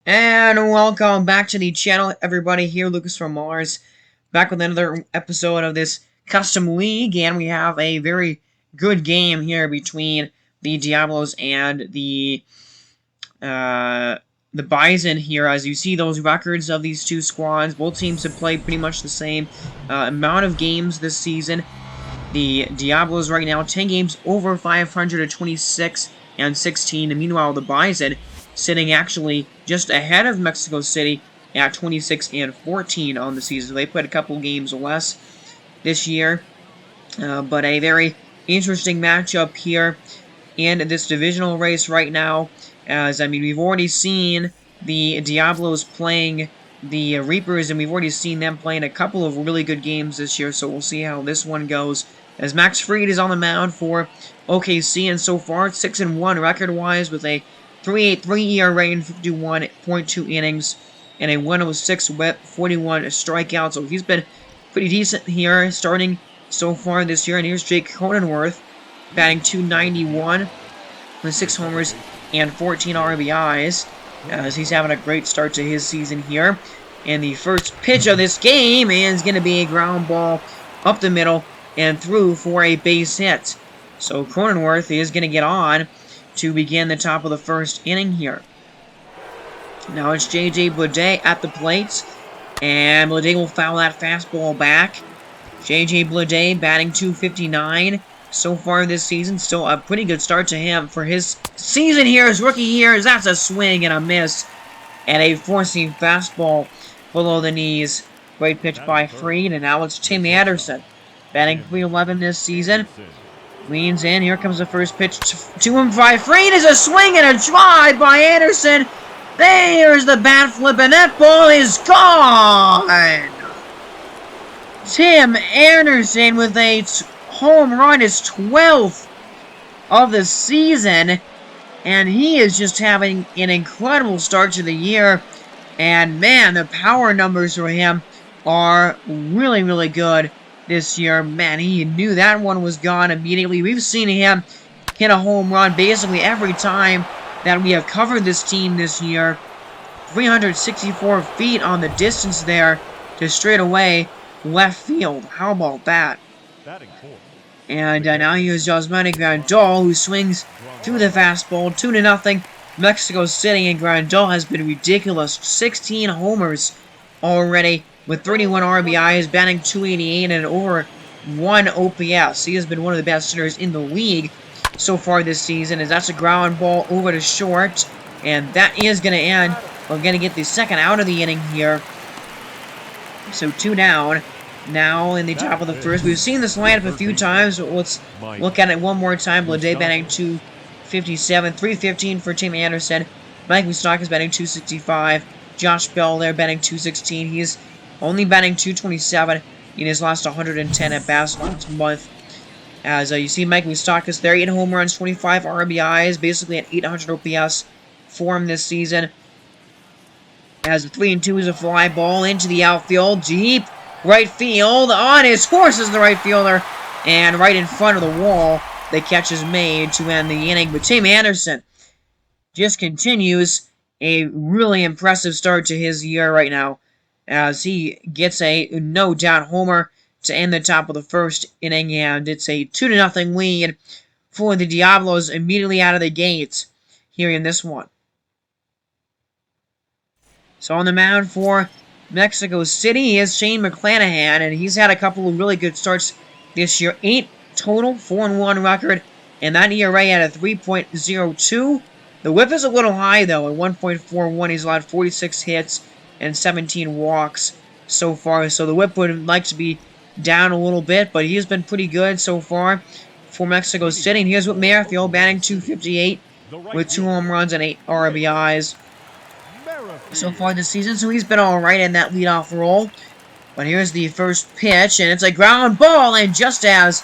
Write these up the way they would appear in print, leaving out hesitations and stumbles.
And welcome back to the channel, everybody. Here, Lucas from Mars, back with another episode of this custom league, and we have a very good game here between the Diablos and the Bison here. As you see those records of these two squads, both teams have played pretty much the same amount of games this season. The Diablos right now 10 games over 500 at 26 and 16, and meanwhile the Bison sitting actually just ahead of Mexico City at 26 and 14 on the season. They played a couple games less this year, but a very interesting matchup here in this divisional race right now. As I mean, we've already seen the Diablos playing the Reapers, and we've already seen them playing a couple of really good games this year, so we'll see how this one goes. As Max Fried is on the mound for OKC, and so far 6-1 record-wise with a 3.83 ERA in 51.2 innings and a 106 WHIP, 41 strikeouts. So he's been pretty decent here starting so far this year. And here's Jake Cronenworth batting .291 with 6 homers and 14 RBIs, as he's having a great start to his season here. And the first pitch of this game is going to be a ground ball up the middle and through for a base hit. So Cronenworth is going to get on to begin the top of the first inning here. Now it's J.J. Bleday at the plate, and Bleday will foul that fastball back. J.J. Bleday batting .259 so far this season. Still a pretty good start to him for his season here, his rookie year. That's a swing and a miss, and a four-seam fastball below the knees. Great pitch by Fried, and now it's Tim Anderson batting .311 this season. Leans in. Here comes the first pitch to him by Fried. Is a swing and a drive by Anderson. There's the bat flip, and that ball is gone. Tim Anderson with a home run, his 12th of the season, and he is just having an incredible start to the year. And man, the power numbers for him are really, really good this year. Man, he knew that one was gone immediately. We've seen him hit a home run basically every time that we have covered this team this year. 364 feet on the distance there to straightaway left field. How about that? And now here's Yasmani Grandal, who swings through the fastball, 2-0. Mexico City, and Grandal has been ridiculous. 16 homers already, with 31 RBIs, batting .288 and over 1 OPS. He has been one of the best hitters in the league so far this season, as that's a ground ball over to short, and that is going to end. We're going to get the second out of the inning here. So 2 down. Now in the top of the first. We've seen this lineup a few times, but let's look at it one more time. Bleday batting .257, 315 for Tim Anderson. Mike Moustakas is batting .265. Josh Bell there batting .216. He's only batting .227 in his last 110 at-bats last month. As you see Mike Moustakas there, 8 home runs, 25 RBIs, basically at 800 OPS for him this season. As the 3-2 is a fly ball into the outfield, deep right field, on his horse is the right fielder, and right in front of the wall, the catch is made to end the inning. But Tim Anderson just continues a really impressive start to his year right now, as he gets a no-doubt homer to end the top of the first inning, and it's a 2-0 lead for the Diablos immediately out of the gates here in this one. So on the mound for Mexico City is Shane McClanahan, and he's had a couple of really good starts this year. 8 total, 4-1 record, and that ERA at a 3.02. The whip is a little high, though, at 1.41. He's allowed 46 hits and 17 walks so far, so the whip would like to be down a little bit, but he's been pretty good so far for Mexico City. And here's Whit Merrifield batting .258 with 2 home runs and 8 RBIs so far this season, so he's been alright in that leadoff role. But here's the first pitch, and it's a ground ball, and just as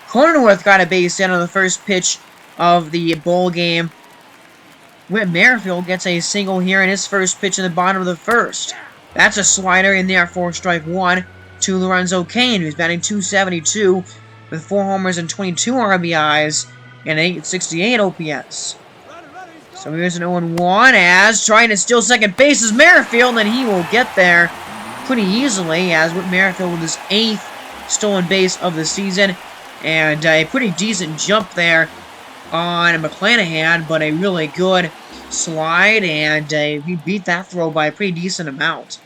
Cronenworth got a base hit on the first pitch of the bowl game, Whit Merrifield gets a single here in his first pitch in the bottom of the first. That's a slider in there for strike 1 to Lorenzo Cain, who's batting .272 with 4 homers and 22 RBIs and 868 OPS. So here's an 0-1 as trying to steal second base is Merrifield, and he will get there pretty easily, as with Merrifield with his 8th stolen base of the season. And a pretty decent jump there on McClanahan, but a really good slide, and he beat that throw by a pretty decent amount.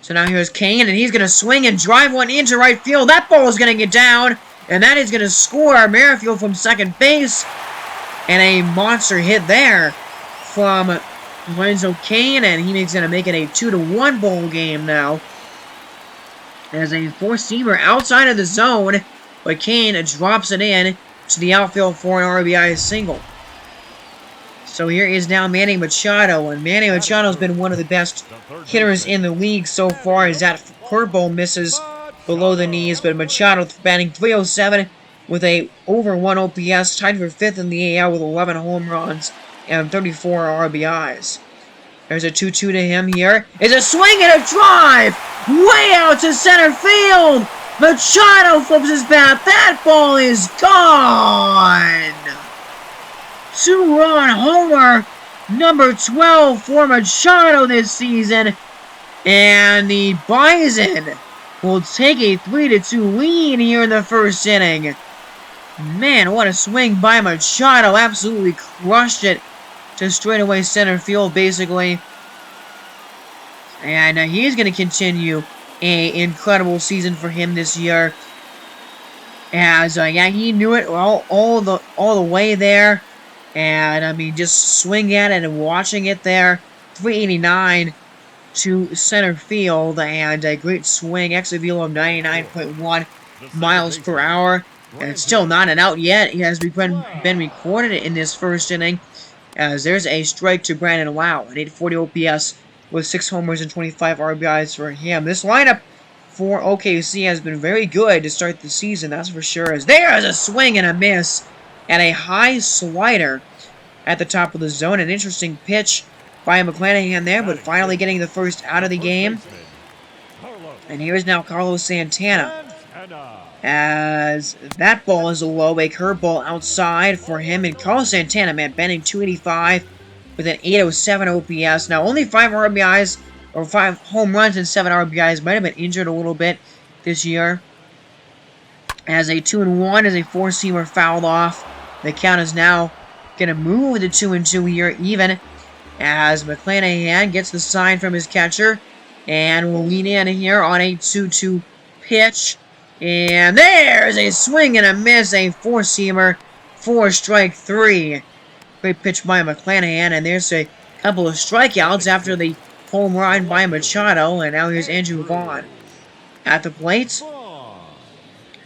So now here's Kane, and he's going to swing and drive one into right field. That ball is going to get down, and that is going to score Merrifield from second base. And a monster hit there from Lorenzo Kane, and he's going to make it a 2-1 ball game now. As a four-seamer outside of the zone, but Kane drops it in to the outfield for an RBI single. So here is now Manny Machado, and Manny Machado's been one of the best hitters in the league so far, as that curveball misses below the knees, but Machado batting .307 with a over 1 OPS, tied for 5th in the AL with 11 home runs and 34 RBIs. There's a 2-2 to him here. It's a swing and a drive! Way out to center field! Machado flips his bat. That ball is gone! 2-run homer, number 12 for Machado this season. And the Bison will take a 3-2 lead here in the first inning. Man, what a swing by Machado. Absolutely crushed it to straightaway center field, basically. And he's going to continue an incredible season for him this year. As, yeah, he knew it all the way there. And, I mean, just swing at it and watching it there. 389 to center field. And a great swing. Exit velo of 99.1 miles per hour. And it's still not an out yet. It has been recorded in this first inning. As there's a strike to Brandon Lau. An 840 OPS with 6 homers and 25 RBIs for him. This lineup for OKC has been very good to start the season, that's for sure. As there is a swing and a miss. And a high slider at the top of the zone. An interesting pitch by McClanahan there, but finally getting the first out of the game. And here is now Carlos Santana. As that ball is a low, a curveball outside for him. And Carlos Santana, man, batting .285 with an 807 OPS. Now, only 5 RBIs, or 5 home runs and 7 RBIs. Might have been injured a little bit this year. As a 2-1 as a four-seamer fouled off. The count is now going to move to 2-2 here, even as McClanahan gets the sign from his catcher. And will lean in here on a 2-2 pitch. And there's a swing and a miss, a four-seamer for strike 3. Great pitch by McClanahan, and there's a couple of strikeouts after the home run by Machado. And now here's Andrew Vaughn at the plate.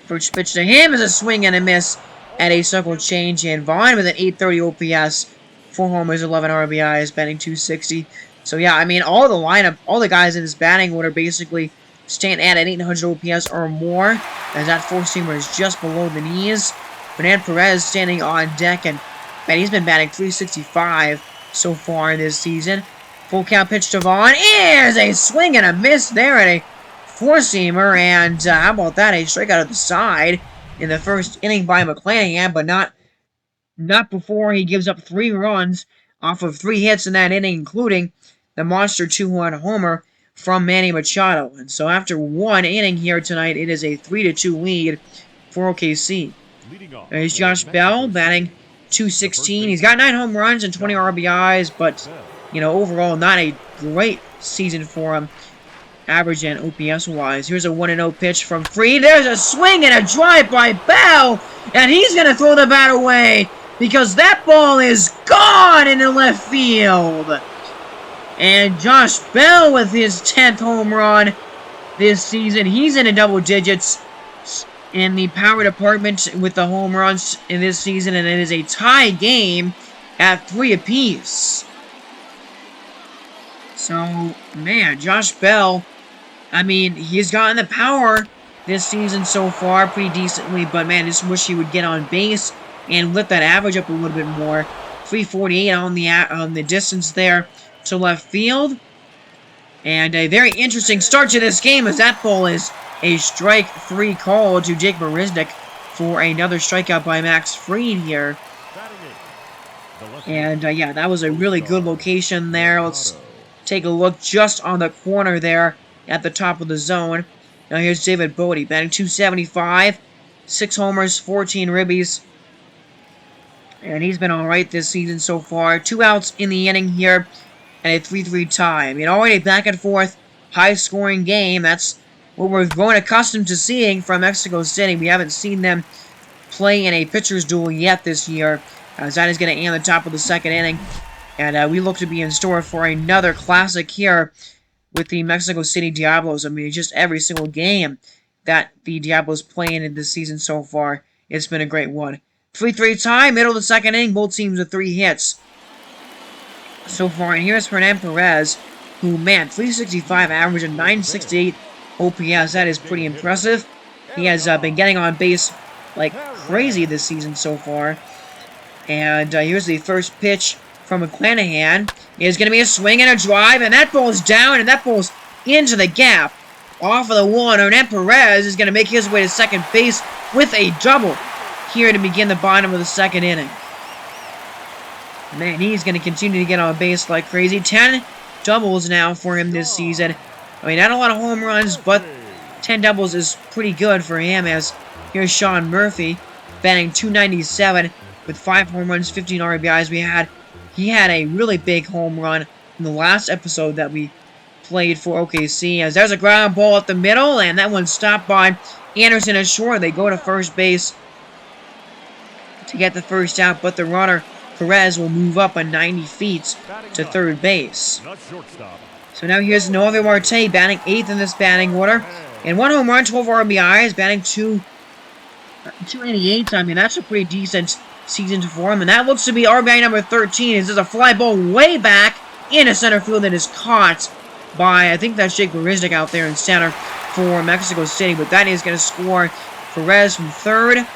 First pitch to him is a swing and a miss at a circle change, and Vaughn with an 830 OPS, 4 homers, 11 RBIs, batting .260. So yeah, I mean, all the lineup, all the guys in this batting order basically stand at an 800 OPS or more, as that four-seamer is just below the knees. Hernan Perez standing on deck, and man, he's been batting .365 so far this season. Full count pitch to Vaughn is a swing and a miss there at a four-seamer, and how about that, a strikeout at the side in the first inning by McClanahan, but not before he gives up 3 runs off of 3 hits in that inning, including the monster 2-run homer from Manny Machado. And so after 1 inning here tonight, it is a 3-2 lead for OKC. There's Josh Bell batting .216. He's got 9 home runs and 20 RBIs, but, you know, overall not a great season for him, average and OPS-wise. Here's a 1-0 pitch from Fried. There's a swing and a drive by Bell, and he's going to throw the bat away because that ball is gone into left field. And Josh Bell with his 10th home run this season. He's in the double digits in the power department with the home runs in this season, and it is a tie game at 3 apiece. So, man, Josh Bell, I mean, he's gotten the power this season so far pretty decently, but man, just wish he would get on base and lift that average up a little bit more. 348 on the distance there to left field. And a very interesting start to this game, as that ball is a strike 3 call to Jake Marisnik for another strikeout by Max Fried here. And, yeah, that was a really good location there. Let's take a look just on the corner there at the top of the zone. Now here's David Bodie, batting .275, 6 homers, 14 ribbies. And he's been alright this season so far. 2 outs in the inning here, and a 3-3 tie. I mean, already back and forth, high-scoring game. That's what we're growing accustomed to seeing from Mexico City. We haven't seen them play in a pitcher's duel yet this year, as that is going to end the top of the second inning. And we look to be in store for another classic here with the Mexico City Diablos. I mean, just every single game that the Diablos playing in this season so far, it's been a great one. 3-3 tie, middle of the second inning, both teams with 3 hits so far. And here's Hernan Perez, who, man, 365 average and 968 OPS. That is pretty impressive. He has been getting on base like crazy this season so far. And here's the first pitch from McClanahan. It's going to be a swing and a drive, and that ball's down, and that ball's into the gap. Off of the wall, and Hernan Perez is going to make his way to second base with a double here to begin the bottom of the second inning. Man, he's going to continue to get on base like crazy. 10 doubles now for him this season. I mean, not a lot of home runs, but 10 doubles is pretty good for him, as here's Sean Murphy, batting .297 with 5 home runs, 15 RBIs. He had a really big home run in the last episode that we played for OKC, as there's a ground ball up the middle, and that one's stopped by Anderson and Shore. They go to first base to get the first out, but the runner, Perez, will move up 90 feet to third base. So now here's Noah Marte, batting 8th in this batting order, and 1 home run, 12 RBIs, batting .288. I mean, that's a pretty decent season for him, and that looks to be RBI number 13. Is there's a fly ball way back into center field that is caught by, I think that's Jake Bariznik out there in center for Mexico City, but that is going to score Perez from third.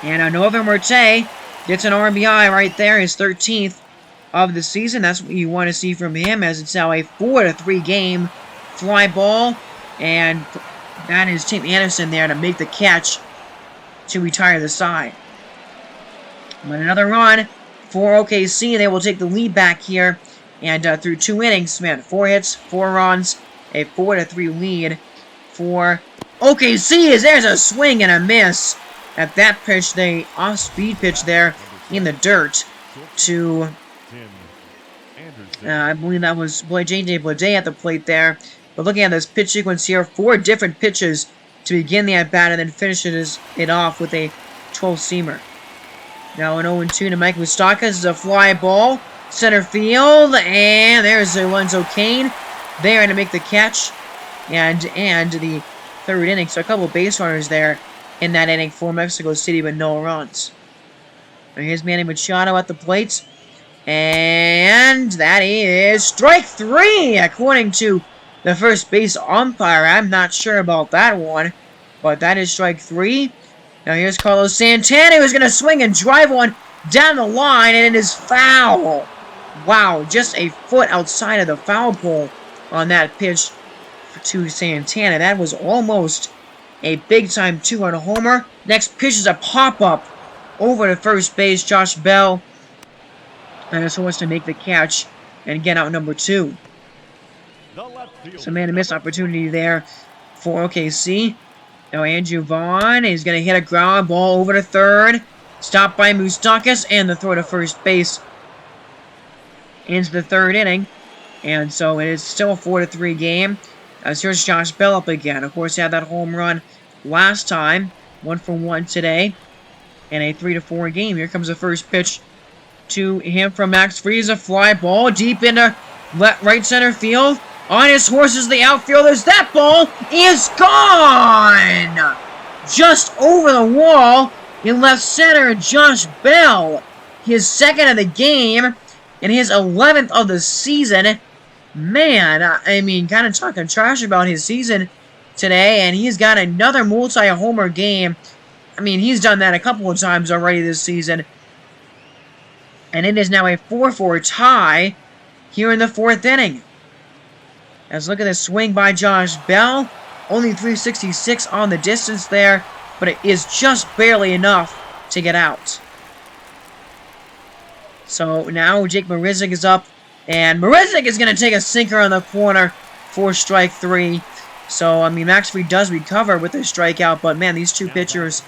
And Noah Marte gets an RBI right there, his 13th of the season. That's what you want to see from him, as it's now a 4-3 game fly ball, and that is Tim Anderson there to make the catch to retire the side. But another run for OKC. They will take the lead back here, and through 2 innings, man, 4 hits, 4 runs, a 4-3 lead for OKC. As there's a swing and a miss at that pitch, the off-speed pitch there in the dirt to, I believe that was J.J. Bleday at the plate there. But looking at this pitch sequence here, 4 different pitches to begin the at-bat, and then finishes it off with a 12-seamer. Now an 0-2 to Mike Moustakas. This is a fly ball, center field, and there's Lorenzo Cain there to make the catch, and the third inning. So a couple of base runners there in that inning for Mexico City, but no runs. Now here's Manny Machado at the plate, and that is strike 3, according to the first base umpire. I'm not sure about that one, but that is strike 3. Now here's Carlos Santana, who's going to swing and drive one down the line, and it is foul. Wow, just a foot outside of the foul pole on that pitch to Santana. That was almost a big-time 2-run homer. Next pitch is a pop-up over to first base. Josh Bell, and it's wants to make the catch and get out number 2. So, man, a missed opportunity there for OKC. Now Andrew Vaughn is going to hit a ground ball over to third. Stopped by Moustakas, and the throw to first base into the third inning. And so it is still a 4-3 game. As here's Josh Bell up again. Of course, he had that home run last time. 1 for 1 today. And a 3-4 game. Here comes the first pitch to him from Max Friese. A fly ball deep into right center field. On his horse is the outfielders. That ball is gone! Just over the wall in left center, Josh Bell. His 2nd of the game and his 11th of the season. Man, I mean, kind of talking trash about his season today, and he's got another multi-homer game. I mean, he's done that a couple of times already this season. And it is now a 4-4 tie here in the 4th inning. Let's look at this swing by Josh Bell. Only 366 on the distance there, but it is just barely enough to get out. So now Jake Marizic is up, and Marizic is going to take a sinker on the corner for strike 3. So, I mean, Max Fried does recover with a strikeout, but man, these two pitchers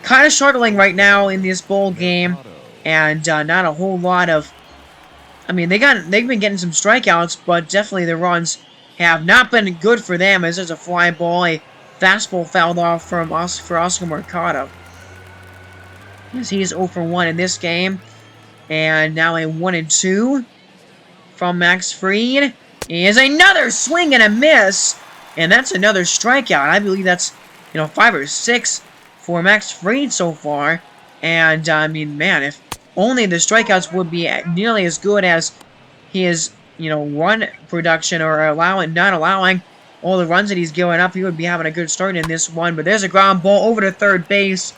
kind of struggling right now in this bowl game, and not a whole lot of... I mean, they've been getting some strikeouts, but definitely the runs have not been good for them, as there's a fly ball, a fastball fouled off for Oscar Mercado. As he is 0 for 1 in this game. And now a 1-2 from Max Fried. Is another swing and a miss. And that's another strikeout. I believe that's, 5 or 6 for Max Fried so far. And, I mean, man, if only the strikeouts would be nearly as good as his, run production, or not allowing all the runs that he's giving up, he would be having a good start in this one. But there's a ground ball over to third base.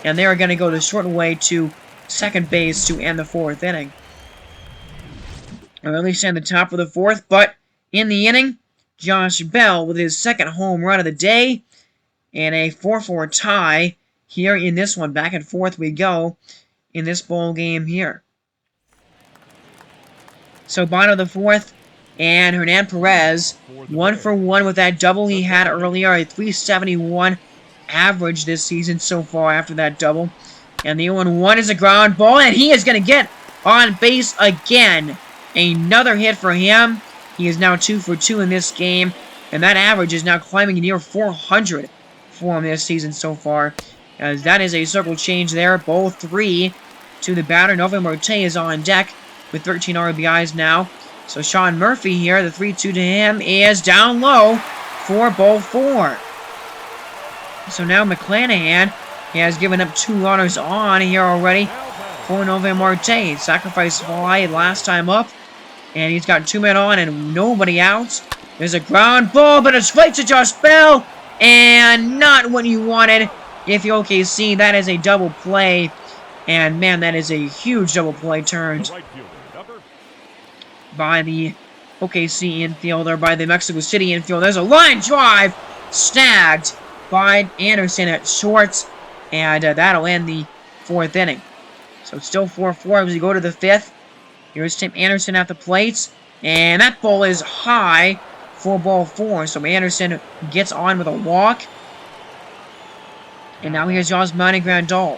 And they're going to go the short way to second base to end the 4th inning. Or at least in the top of the 4th, but in the inning, Josh Bell with his second home run of the day, and a 4-4 tie here in this one. Back and forth we go in this ball game here. So bottom of the 4th, and Hernan Perez, 1 for 1 with that double he had earlier, a 371 average this season so far after that double. And the 0-1 is a ground ball, and he is going to get on base again. Another hit for him. He is now 2 for 2 in this game, and that average is now climbing near 400 for him this season so far. As that is a circle change there. Ball 3 to the batter. Novin Marte is on deck with 13 RBIs now. So Sean Murphy here, the 3-2 to him, is down low for ball 4. So now McClanahan, he has given up 2 runners on here already for Novin Marte. Sacrifice fly last time up. And he's got 2 men on and nobody out. There's a ground ball, but it's right to Josh Bell. And not what you wanted. If you see, that is a double play. And man, that is a huge double play turned by the OKC infielder, by the Mexico City infielder. There's a line drive snagged by Anderson at short, and that'll end the 4th inning. So it's still 4-4 as we go to the 5th. Here's Tim Anderson at the plate, and that ball is high for ball 4. So Anderson gets on with a walk. And now here's Yasmani Grandal.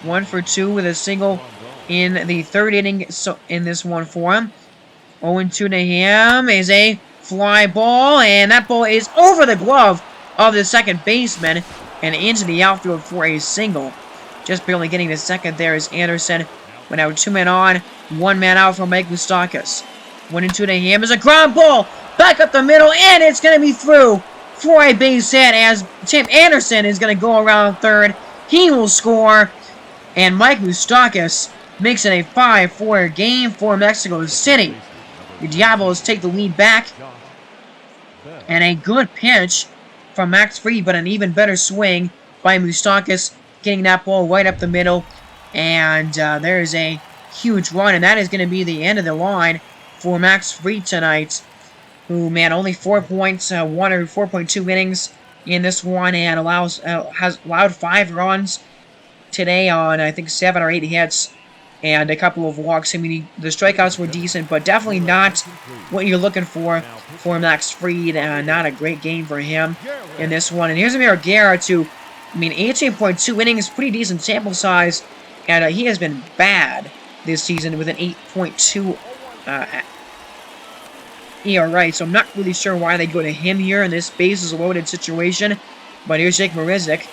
1 for 2 with a single in the 3rd inning, so in this one for him. 0-2 to him is a fly ball, and that ball is over the glove of the second baseman and into the outfield for a single. Just barely getting the second there is Anderson. But now 2 men on, 1 man out for Mike Moustakas. 1-2 to him is a ground ball back up the middle, and it's going to be through for a base hit as Tim Anderson is going to go around third. He will score, and Mike Moustakas makes it a 5-4 game for Mexico City. The Diablos take the lead back, and a good pitch from Max Fried, but an even better swing by Moustakas, getting that ball right up the middle. And there is a huge run, and that is going to be the end of the line for Max Fried tonight, who, man, only 4 points, 1 or 4.2 innings in this one, and has allowed 5 runs today on, I think, 7 or 8 hits and a couple of walks. I mean, the strikeouts were decent, but definitely not what you're looking for Max Fried. Not a great game for him in this one. And here's Amir Garrett, who, I mean, 18.2 innings, pretty decent sample size, and he has been bad this season with an 8.2 ERA, so I'm not really sure why they go to him here in this bases-loaded situation. But here's Jake Marizic,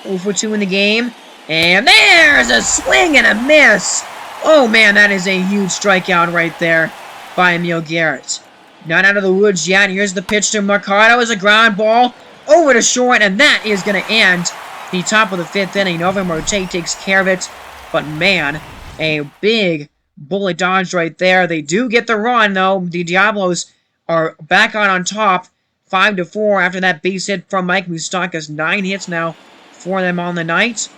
0 for 2 in the game, and there's a swing and a miss! Oh man, that is a huge strikeout right there by Emil Garrett. Not out of the woods yet. Here's the pitch to Mercado as a ground ball over to short, and that is going to end the top of the 5th inning. Novin Marte takes care of it, but man, a big bullet dodge right there. They do get the run, though. The Diablos are back on top, 5-4 after that base hit from Mike Moustakas. 9 hits now for them on the night.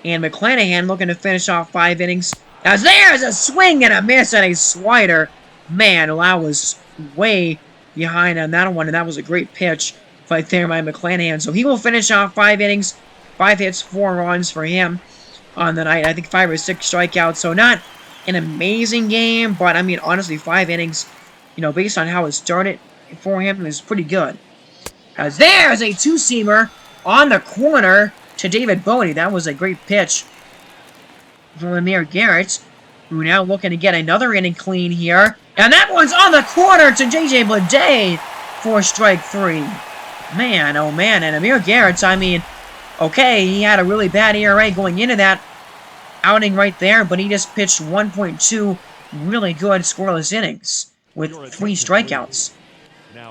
And McClanahan looking to finish off 5 innings. As there's a swing and a miss and a slider. Man, that was way behind on that one, and that was a great pitch right there by McClanahan. So he will finish off 5 innings, 5 hits, 4 runs for him. on the night. I think 5 or 6 strikeouts. So not an amazing game, but I mean, honestly, 5 innings, you know, based on how it started for him, is pretty good. As there's a two-seamer on the corner to David Bodie. That was a great pitch from Amir Garrett, who now looking to get another inning clean here. And that one's on the corner to J.J. Bleday for strike 3. Man, oh man, and Amir Garrett, I mean, okay, he had a really bad ERA going into that outing right there, but he just pitched 1.2 really good scoreless innings with 3 strikeouts.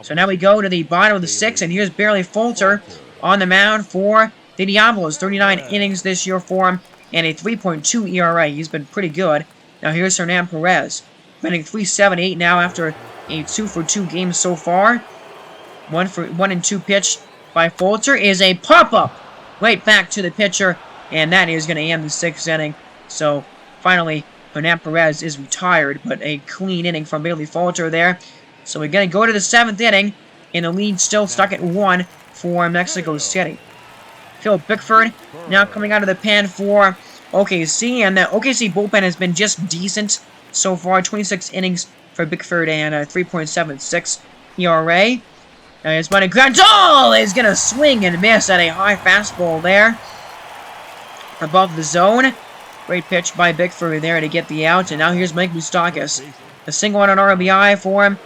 So now we go to the bottom of the 6th, and here's Barely Fulter on the mound for the Diablos. 39 innings this year for him, and a 3.2 ERA. He's been pretty good. Now here's Hernan Perez, batting .378 now after a 2-for-2 game so far. 1-and-2 pitch by Fulter is a pop-up right back to the pitcher, and that is going to end the 6th inning. So finally, Hernan Perez is retired, but a clean inning from Bailey Fulter there. So we're going to go to the 7th inning, and the lead still stuck at 1 for Mexico City. Phil Bickford now coming out of the pen for OKC, and the OKC bullpen has been just decent so far. 26 innings for Bickford and a 3.76 ERA. Now here's Bunny Grandal is going to swing and miss at a high fastball there above the zone. Great pitch by Bickford there to get the out, and now here's Mike Moustakas. A single on an RBI for him,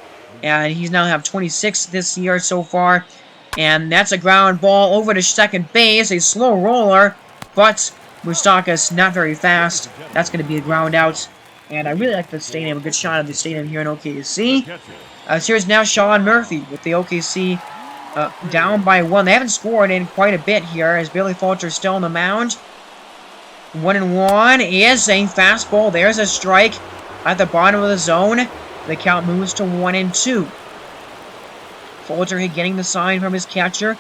and he's now have 26 this year so far. And that's a ground ball over to second base, a slow roller, but Moustakas not very fast. That's going to be a ground out. And I really like the stadium, a good shot of the stadium here in OKC. Here's now Sean Murphy with the OKC down by 1. They haven't scored in quite a bit here as Bailey Fulter still on the mound. 1-1 is a fastball. There's a strike at the bottom of the zone. The count moves to 1-2. Fulter getting the sign from his catcher.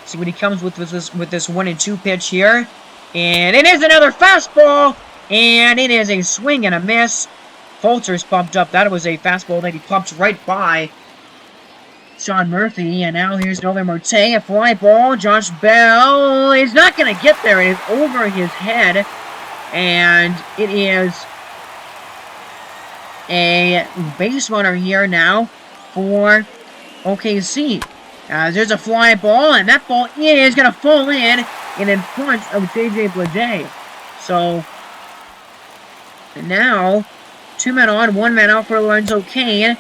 See what he comes with this 1-2 pitch here. And it is another fastball. And it is a swing and a miss. Fulter's pumped up. That was a fastball that he pumped right by Sean Murphy. And now here's Nolan Marte. A fly ball. Josh Bell is not going to get there. It is over his head. And it is a base runner here now for OKC. There's a fly ball, and that ball is going to fall in front of J.J. Bleday. So, and now, 2 men on, 1 man out for Lorenzo Cain,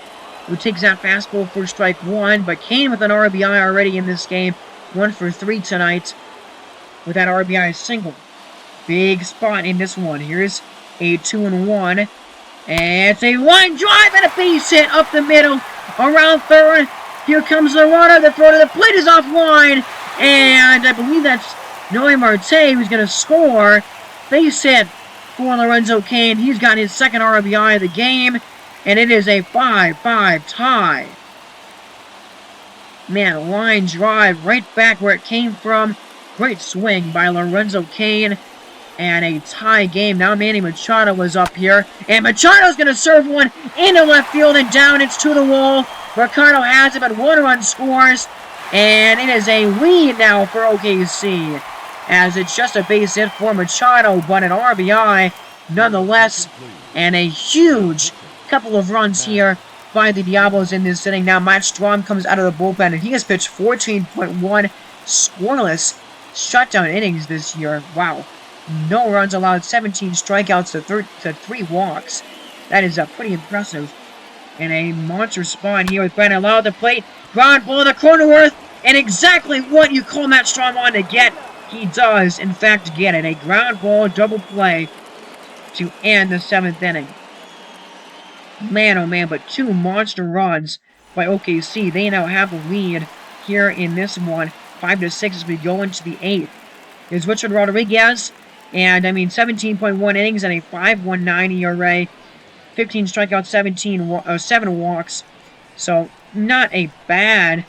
who takes that fastball for strike 1. But Cain with an RBI already in this game, 1 for 3 tonight with that RBI single. Big spot in this one. Here's a 2-1. And it's a line drive and a base hit up the middle, around third. Here comes the runner. The throw to the plate is offline. And I believe that's Noe Marte who's going to score. Base hit for Lorenzo Cain. He's got his second RBI of the game. And it is a 5-5 tie. Man, line drive right back where it came from. Great swing by Lorenzo Cain. And a tie game. Now Manny Machado was up here. And Machado's going to serve one into left field and down. It's to the wall. Ricardo has it, but 1 run scores. And it is a lead now for OKC. As it's just a base hit for Machado, but an RBI nonetheless. And a huge couple of runs here by the Diablos in this inning. Now Matt Strom comes out of the bullpen, and he has pitched 14.1 scoreless shutdown innings this year. Wow. No runs allowed, 17 strikeouts to 3 walks. That is pretty impressive. And a monster spot here with Brandon Lau at the plate. Ground ball to Cronenworth. And exactly what you call Matt Strom on to get. He does, in fact, get it. A ground ball double play to end the 7th inning. Man, oh man, but 2 monster runs by OKC. They now have the lead here in this one. 5-6 as we go into the 8th. Here's Richard Rodriguez. And, I mean, 17.1 innings and a 5.19 ERA. 15 strikeouts, 7 walks. So, not a bad,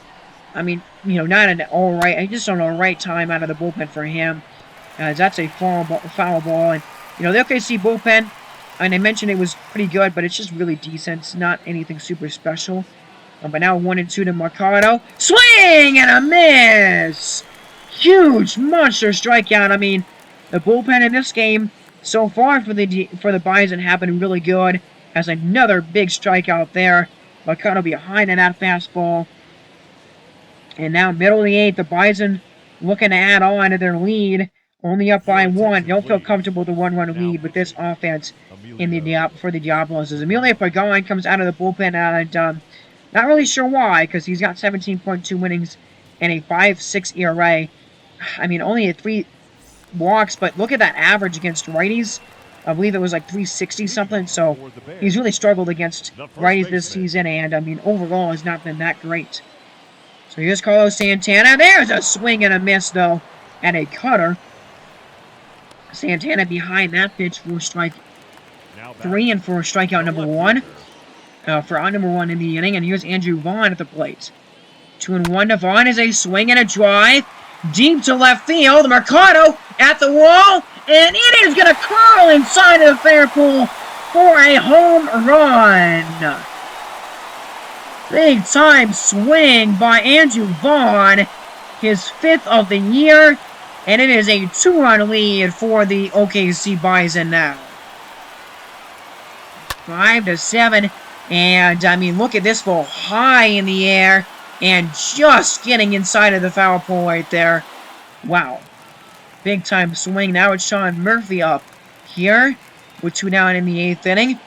I mean, you know, not an alright, I just don't know, right time out of the bullpen for him. That's a foul ball. And, you know, the OKC bullpen, and I mentioned it was pretty good, but it's just really decent. It's not anything super special. But now 1-2 to Mercado. Swing and a miss! Huge monster strikeout. I mean, the bullpen in this game so far for the Bison have been really good. As another big strikeout there. Makano behind in that fastball. And now middle of the 8th, the Bison looking to add on to their lead. Only up by 1. Don't feel comfortable with the 1-run lead with this offense for the Diablos. As Emilio Pagan comes out of the bullpen, and not really sure why, because he's got 17.2 innings and a 5.6 ERA. I mean, only at 3 walks, but look at that average against righties. I believe it was like 360 something, so he's really struggled against righties this season, and I mean, overall has not been that great. So here's Carlos Santana. There's a swing and a miss, though, and a cutter. Santana behind that pitch for strike 3 and for strikeout number 1. For out number 1 in the inning, and here's Andrew Vaughn at the plate. 2-1 to Vaughn is a swing and a drive. Deep to left field. Mercado at the wall. And it is going to curl inside of the fair pool for a home run. Big time swing by Andrew Vaughn. His 5th of the year. And it is a 2-run lead for the OKC Bison now. 5-7. And, I mean, look at this ball high in the air. And just getting inside of the foul pole right there. Wow. Big time swing. Now it's Sean Murphy up here with 2 down in the 8th inning.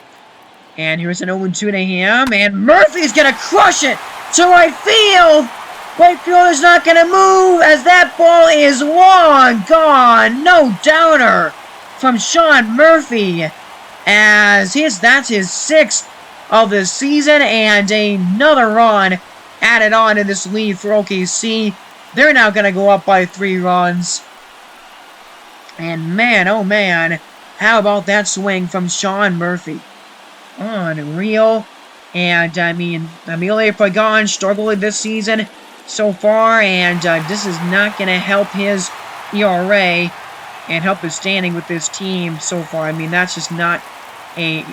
And here's an 0-2 to him. And Murphy's going to crush it to right field. Right field is not going to move as that ball is long gone. No doubter from Sean Murphy. As that's his 6th of the season. And another run added on to this lead for OKC. They're now going to go up by 3 runs. And man, oh man, how about that swing from Sean Murphy? Unreal. And, I mean, Emilio Pagan struggled this season so far, and this is not going to help his ERA and help his standing with this team so far. I mean, that's just not 2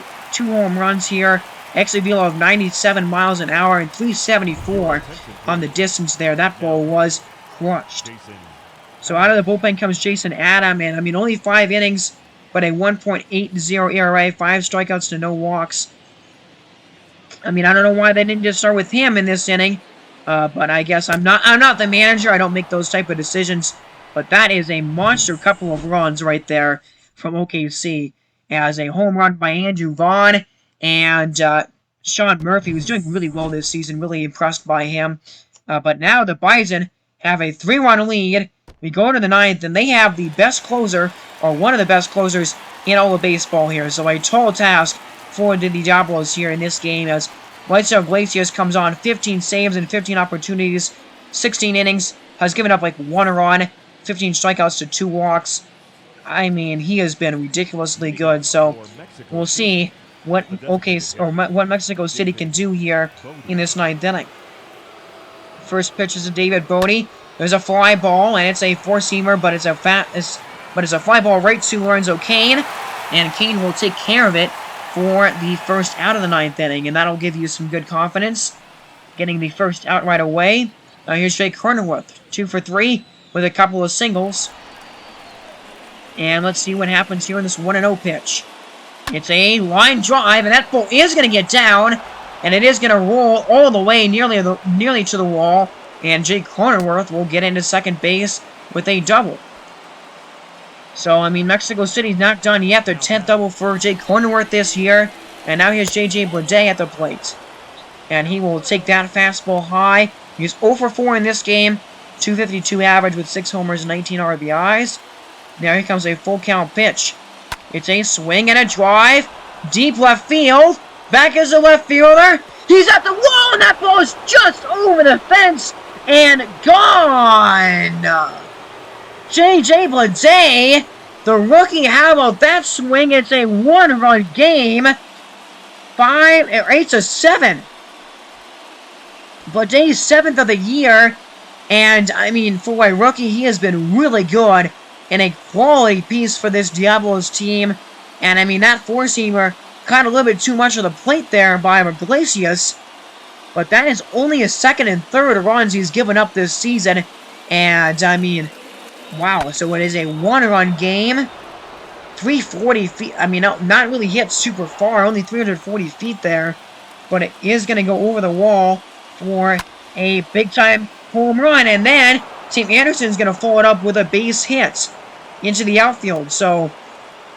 home runs here. Exit velo of 97 miles an hour and 374 on the distance there. That ball was crushed. So out of the bullpen comes Jason Adam, and I mean, only 5 innings, but a 1.80 ERA, 5 strikeouts to no walks. I mean, I don't know why they didn't just start with him in this inning, but I guess I'm not the manager. I don't make those type of decisions. But that is a monster couple of runs right there from OKC, as a home run by Andrew Vaughn, and Sean Murphy was doing really well this season. Really impressed by him. But now the Bison have a 3-run lead. We go to the 9th, and they have the best closer, or one of the best closers in all of baseball here. So a tall task for the Diablos here in this game, as Whiteside Iglesias comes on 15 saves and 15 opportunities, 16 innings, has given up like 1 run, 15 strikeouts to 2 walks. I mean, he has been ridiculously good. So we'll see what what Mexico City can do here in this 9th inning. First pitch is to David Bodie. There's a fly ball, and it's a 4-seamer, but it's a fly ball right to Lorenzo Cain, and Cain will take care of it for the first out of the 9th inning, and that'll give you some good confidence, getting the first out right away. Now here's Jake Cronenworth, 2 for 3 with a couple of singles, and let's see what happens here in this 1-0 pitch. It's a line drive, and that ball is going to get down, and it is going to roll all the way nearly to the wall. And Jake Cronenworth will get into second base with a double. So, I mean, Mexico City's not done yet. Their 10th double for Jake Cronenworth this year. And now here's J.J. Bleday at the plate. And he will take that fastball high. He's 0 for 4 in this game. 252 average with 6 homers and 19 RBIs. Now here comes a full count pitch. It's a swing and a drive. Deep left field. Back is the left fielder. He's at the wall, and that ball is just over the fence. And gone! J.J. Bleday, the rookie, how about that swing? It's a 1-run game. 8-7. Bleday's 7th of the year. And, I mean, for a rookie, he has been really good and a quality piece for this Diablos team. And, I mean, that 4-seamer caught a little bit too much of the plate there by Iglesias. But that is only his 2nd and 3rd runs he's given up this season. And, I mean, wow. So it is a 1-run game. 340 feet. I mean, not really hit super far, only 340 feet there. But it is going to go over the wall for a big-time home run. And then Tim Anderson's going to follow it up with a base hit into the outfield. So,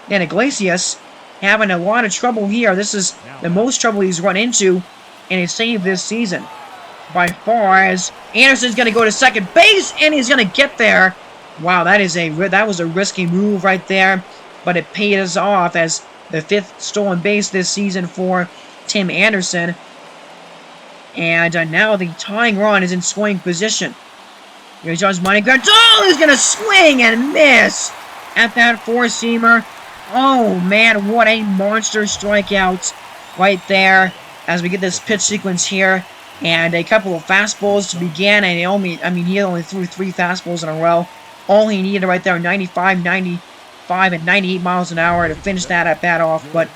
then Iglesias having a lot of trouble here. This is the most trouble he's run into in a save this season by far, as Anderson's going to go to second base, and he's going to get there. Wow, that was a risky move right there, but it paid us off as the 5th stolen base this season for Tim Anderson. And now the tying run is in scoring position. Here's John's money ground. Oh, he's going to swing and miss at that four-seamer. Oh, man, what a monster strikeout right there as we get this pitch sequence here. And a couple of fastballs to begin, and he only threw 3 fastballs in a row. All he needed right there, 95, 95, and 98 miles an hour to finish that at bat off. But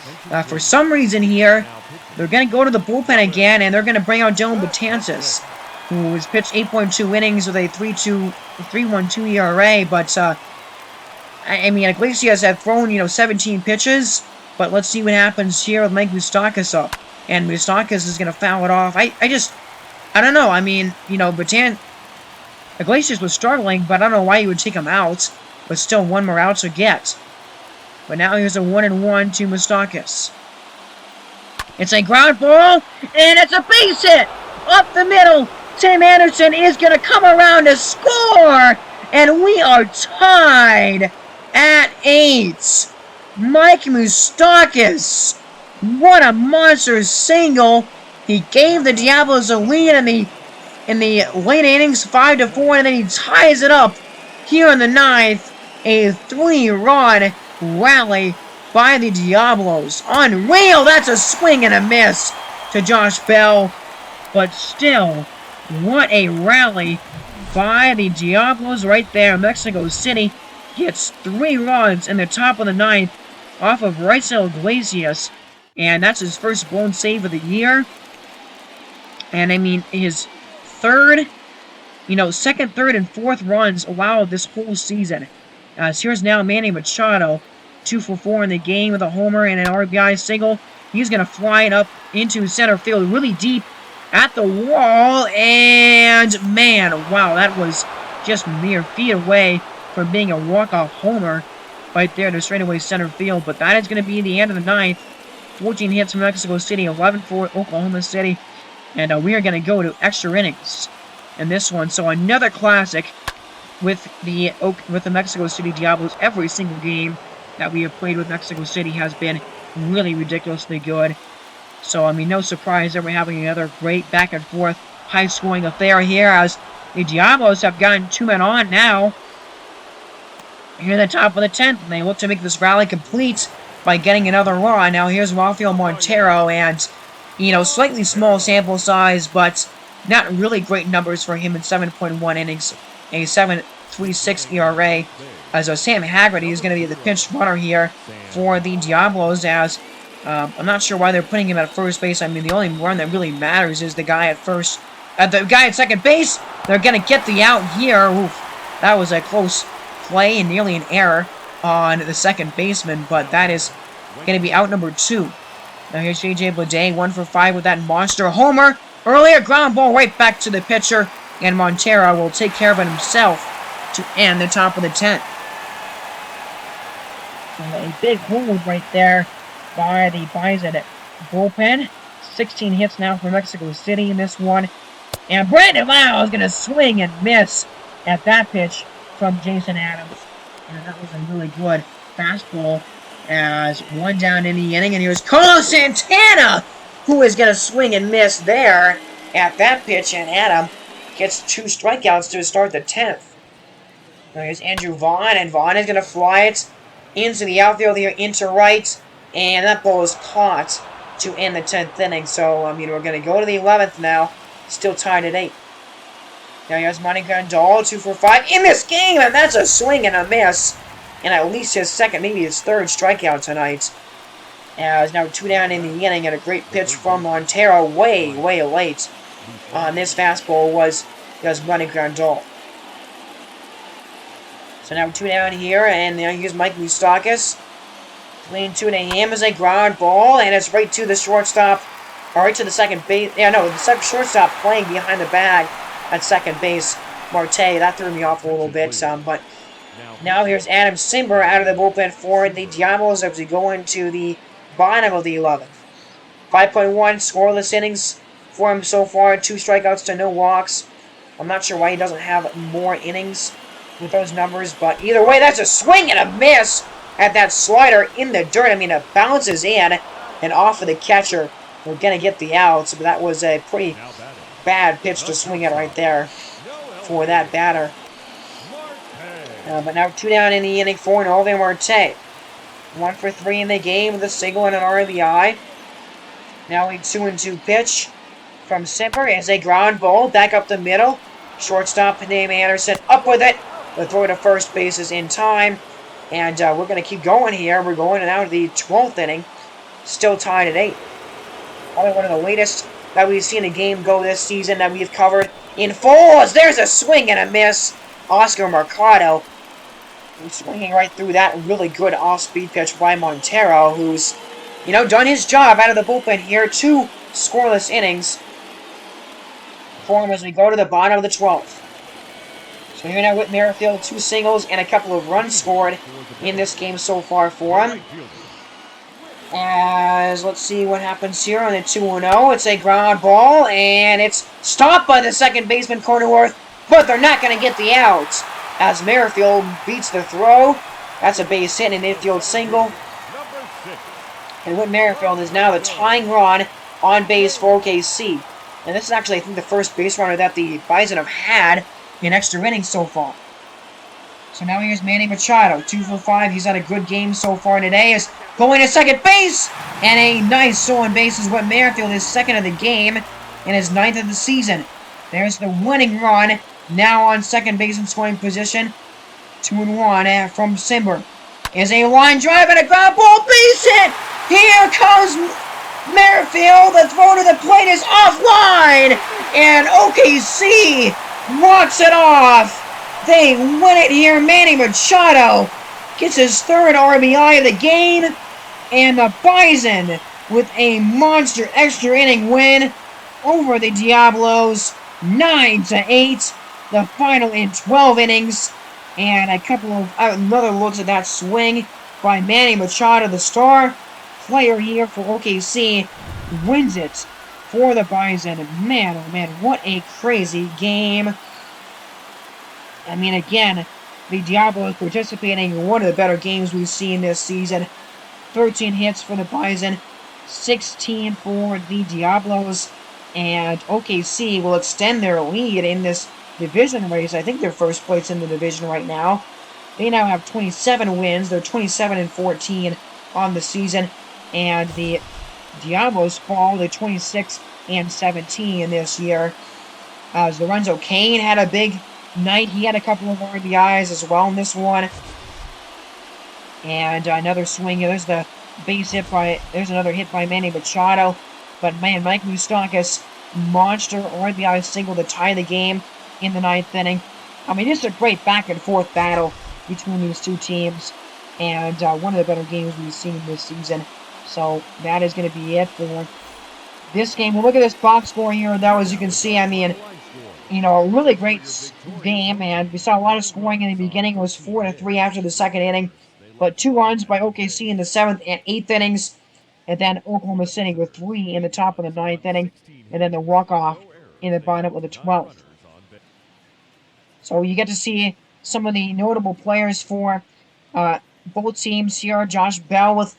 for some reason here, they're going to go to the bullpen again, and they're going to bring out Dylan Betances, who has pitched 8.2 innings with a 3.12 ERA. But I mean, Iglesias have thrown 17 pitches. But let's see what happens here with Mike Moustakas up. And Moustakas is going to foul it off. I don't know. I mean, Iglesias was struggling, but I don't know why you would take him out. But still, one more out to get. But now here's a 1-1 to Moustakas. It's a ground ball, and it's a base hit! Up the middle! Tim Anderson is going to come around to score! And we are tied at 8. Mike Moustakas! What a monster single! He gave the Diablos a lead in the late innings, 5-4, and then he ties it up here in the 9th. A 3-run rally by the Diablos. Unreal! That's a swing and a miss to Josh Bell. But still, what a rally by the Diablos right there. Mexico City gets 3 runs in the top of the 9th off of Raisel Iglesias. And that's his first blown save of the year. And I mean, his second, third, and fourth runs allowed this whole season. Here's now Manny Machado, 2 for 4 in the game with a homer and an RBI single. He's going to fly it up into center field really deep at the wall. And, man, wow, that was just mere feet away from being a walk-off homer right there to straightaway center field. But that is going to be the end of the 9th. 14 hits from Mexico City, 11 for Oklahoma City. And we are going to go to extra innings in this one. So another classic with the Mexico City Diablos. Every single game that we have played with Mexico City has been really ridiculously good. So, I mean, no surprise that we're having another great back-and-forth high-scoring affair here as the Diablos have gotten 2 men on now. Here in the top of the 10th, and they look to make this rally complete by getting another run. Now here's Rafael Montero, and, slightly small sample size, but not really great numbers for him in 7.1 innings, a 7.36 ERA. As Sam Haggerty is going to be the pinch runner here for the Diablos, as I'm not sure why they're putting him at first base. I mean, the only run that really matters is the guy at second base. They're going to get the out here. Oof, that was a close play and nearly an error on the second baseman, but that is going to be out number 2. Now here's J.J. Bleday, 1 for 5 with that monster homer. Earlier ground ball right back to the pitcher, and Montero will take care of it himself to end the top of the 10th. So a big hold right there by the Bison bullpen. 16 hits now for Mexico City in this one. And Brandon Lau is going to swing and miss at that pitch from Jason Adams. And that was a really good fastball as 1 down in the inning. And here's Carlos Santana, who is going to swing and miss there at that pitch. And Adam gets 2 strikeouts to start the 10th. Now here's Andrew Vaughn, and Vaughn is going to fly it into the outfield here, into right. And that ball is caught to end the 10th inning. So, I mean, we're going to go to the 11th now. Still tied at 8. Now here's Monty Grandal, 2 for 5 in this game, and that's a swing and a miss. And at least his second, maybe his third strikeout tonight. As now 2 down in the inning, and a great pitch from Montero way late on this fastball was Monty Grandal. So now 2 down here, and now here's Mike Moustakas. Lean to him as a ground ball, and it's right to the shortstop. Or right to the second base. Yeah, no, the second shortstop playing behind the bag at second base. Marte, that threw me off a little bit. But now here's Adam Simber out of the bullpen for the Diablos as we go into the bottom of the 11th. 5.1 scoreless innings for him so far. 2 strikeouts to no walks. I'm not sure why he doesn't have more innings with those numbers, but either way, that's a swing and a miss at that slider in the dirt. I mean, it bounces in and off of the catcher. We're going to get the outs, but that was a pretty bad pitch to swing at right there for that batter. But now 2 down in the inning for Nolan Marte. 1 for 3 in the game with a single and an RBI. Now a 2-2 pitch from Simper as a ground ball back up the middle. Shortstop named Anderson up with it. The throw to first base is in time. And we're going to keep going here. We're going now to the 12th inning. Still tied at 8. Probably one of the latest that we've seen a game go this season that we've covered in full. As there's a swing and a miss. Oscar Mercado swinging right through that really good off-speed pitch by Montero, who's, done his job out of the bullpen here. 2 scoreless innings for him as we go to the bottom of the 12th. So here now with Merrifield, 2 singles and a couple of runs scored in this game so far for him. As, let's see what happens here on the 2-0. It's a ground ball, and it's stopped by the second baseman, Cronenworth, but they're not going to get the outs as Merrifield beats the throw. That's a base hit and an infield single. And Whit Merrifield is now the tying run on base for OKC. And this is actually, I think, the first base runner that the Bison have had in extra innings so far. So now here's Manny Machado, 2 for 5. He's had a good game so far today. Is going to second base, and a nice stolen base is what Merrifield is second of the game and his 9th of the season. There's the winning run, now on second base in scoring position. 2-1 from Simber. Is a line drive and a ground ball base hit. Here comes Merrifield. The throw to the plate is offline, and OKC walks it off. They win it here. Manny Machado gets his 3rd RBI of the game. And the Bison with a monster extra inning win over the Diablos. 9-8. The final in 12 innings. And a couple of another looks at that swing by Manny Machado, the star player here for OKC. Wins it for the Bison. Man, oh man, what a crazy game. I mean, again, the Diablos participating in one of the better games we've seen this season. 13 hits for the Bison, 16 for the Diablos, and OKC will extend their lead in this division race. I think they're first place in the division right now. They now have 27 wins. They're 27-14 on the season, and the Diablos fall to 26-17 this year. As Lorenzo Cain had a big night. He had a couple of RBIs as well in this one. And another swing. There's the base hit by... There's another hit by Manny Machado. But man, Mike Moustakas, monster RBI single to tie the game in the 9th inning. I mean, it's a great back-and-forth battle between these two teams. And one of the better games we've seen this season. So that is going to be it for this game. We'll look at this box score here, though. As you can see, I mean... a really great game, and we saw a lot of scoring in the beginning. It was 4-3 after the 2nd inning, but 2 runs by OKC in the 7th and 8th innings, and then Oklahoma City with 3 in the top of the 9th inning, and then the walk-off in the bottom of the 12th. So you get to see some of the notable players for both teams here. Josh Bell with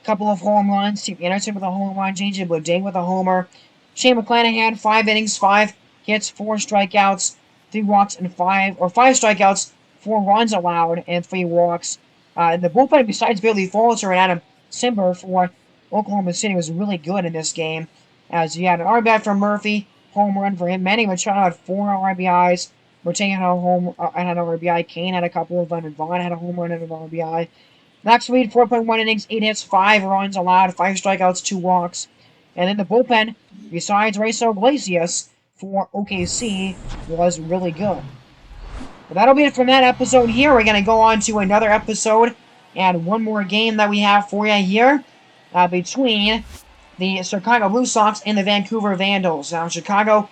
a couple of home runs, Steve Anderson with a home run, J.J. Bleday with a homer, Shane McClanahan, 5 innings, 5 hits, 4 strikeouts, 3 walks, and 5 strikeouts, 4 runs allowed, and 3 walks. The bullpen, besides Billy Falter and Adam Simber for Oklahoma City, was really good in this game. As you had an RBI from Murphy, home run for him. Manny Machado had 4 RBIs. Bertain had an RBI. Kane had a couple of them. And Vaughn had a home run and an RBI. Max Reed, 4.1 innings, 8 hits, 5 runs allowed, 5 strikeouts, 2 walks. And then the bullpen, besides Raiso Iglesias, for OKC was really good. But that'll be it from that episode here. We're going to go on to another episode And one more game that we have for you here between the Chicago Blue Sox and the Vancouver Vandals. Now, Chicago,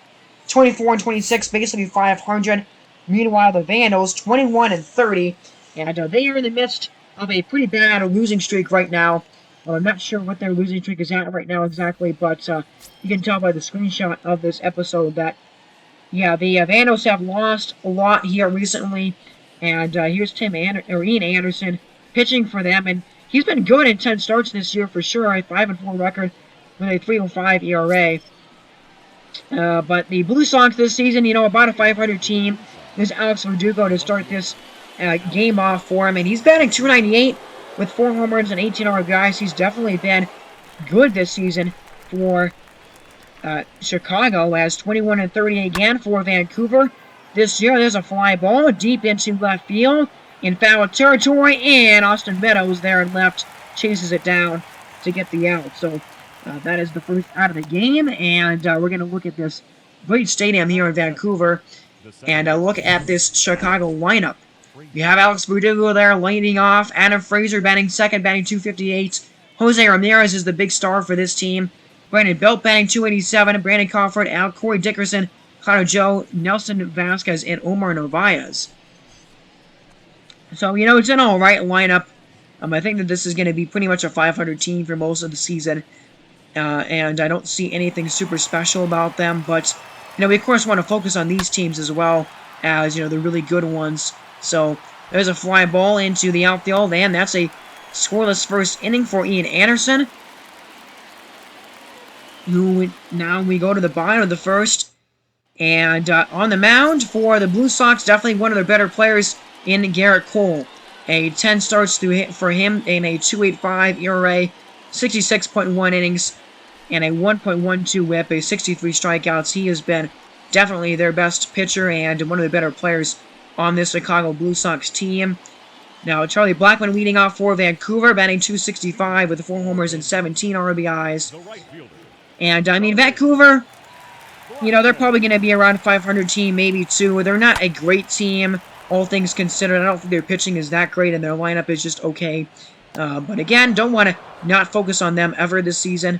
24-26, basically 500. Meanwhile, the Vandals, 21-30. And they are in the midst of a pretty bad losing streak right now. I'm not sure what their losing streak is at right now exactly, but you can tell by the screenshot of this episode that, yeah, the Vandals have lost a lot here recently. And here's Ian Anderson pitching for them, and he's been good in 10 starts this year for sure. A 5-4 record with a 3.05 ERA. But the Blue Sox this season, about a 500 team. There's Alex Verdugo to start this game off for him, and he's batting .298 with 4 home runs and 18 RBIs. He's definitely been good this season for Chicago, as 21-30 again for Vancouver. This year, there's a fly ball deep into left field in foul territory, and Austin Meadows there in left chases it down to get the out. So that is the first out of the game, and we're going to look at this great stadium here in Vancouver and look at this Chicago lineup. You have Alex Verdugo there leading off, Adam Frazier batting second, batting .258. Jose Ramirez is the big star for this team. Brandon Belt batting .287, Brandon Crawford, Corey Dickerson, Connor Joe, Nelson Vasquez, and Omar Narvaez. So, it's an alright lineup. I think that this is going to be pretty much a 500 team for most of the season. And I don't see anything super special about them. But, we of course want to focus on these teams as well as, the really good ones. So, there's a fly ball into the outfield, and that's a scoreless first inning for Ian Anderson. Now we go to the bottom of the first. And on the mound for the Blue Sox, definitely one of their better players in Garrett Cole. A 10 starts for him in a .285 ERA, 66.1 innings, and a 1.12 whip, a 63 strikeouts. He has been definitely their best pitcher and one of the better players on this Chicago Blue Sox team. Now, Charlie Blackmon leading off for Vancouver, batting .265 with 4 homers and 17 RBIs. And, Vancouver, they're probably going to be around 500 team, maybe 2. They're not a great team, all things considered. I don't think their pitching is that great, and their lineup is just okay. But again, don't want to not focus on them ever this season,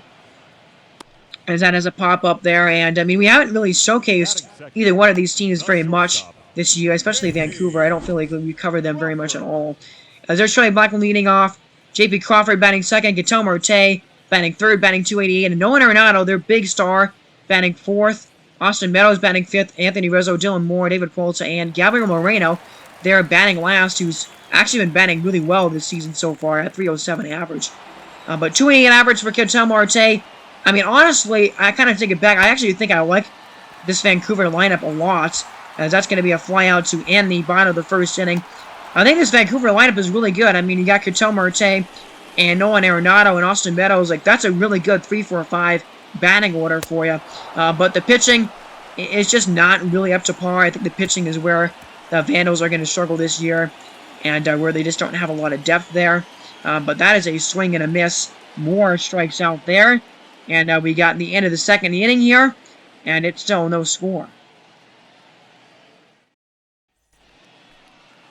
as that has a pop-up there. And, we haven't really showcased either one of these teams very much this year, especially Vancouver. I don't feel like we covered them very much at all. As there's Charlie Blackmon leading off, J.P. Crawford batting second, Guillermo Marte batting third, batting .288, and Nolan Arenado, their big star, batting fourth. Austin Meadows batting fifth, Anthony Rizzo, Dylan Moore, David Polta, and Gabriel Moreno, they're batting last, who's actually been batting really well this season so far at .307 average. But .288 average for Guillermo Marte. Honestly, I kind of take it back. I actually think I like this Vancouver lineup a lot, as that's going to be a flyout to end the bottom of the first inning. I think this Vancouver lineup is really good. You got Guillermo Marte and Nolan Arenado and Austin Meadows. That's a really good 3-4-5 batting order for you. But the pitching is just not really up to par. I think the pitching is where the Vandals are going to struggle this year, and where they just don't have a lot of depth there. But that is a swing and a miss. Moore strikes out there. And we got the end of the second inning here, and it's still no score.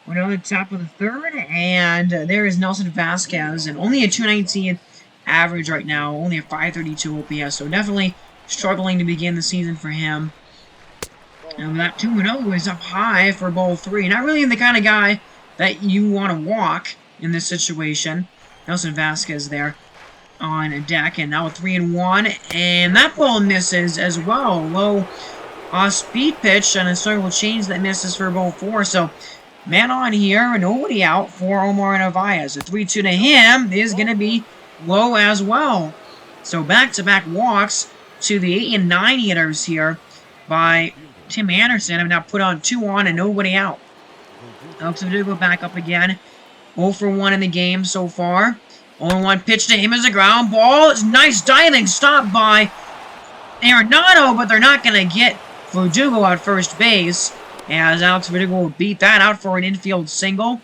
We're on the top of the third, and there is Nelson Vasquez, and only a .219 average right now, only a .532 OPS, so definitely struggling to begin the season for him. And that 2-0 is up high for ball 3. Not really the kind of guy that you want to walk in this situation. Nelson Vasquez there on deck, and now a 3-1, and that ball misses as well. Low speed pitch, and a circle change that misses for ball 4, so man on here, nobody out for Omar Narvaez. A 3-2 to him is going to be low as well. So back-to-back walks to the 8 and 9 hitters here by Tim Anderson. Have now put on 2 on and nobody out. Alex Verdugo back up again. 0 for 1 in the game so far. 0-1 pitch to him as a ground ball. It's nice diving stop by Arenado, but they're not going to get Verdugo at first base, as Alex Verdugo will beat that out for an infield single.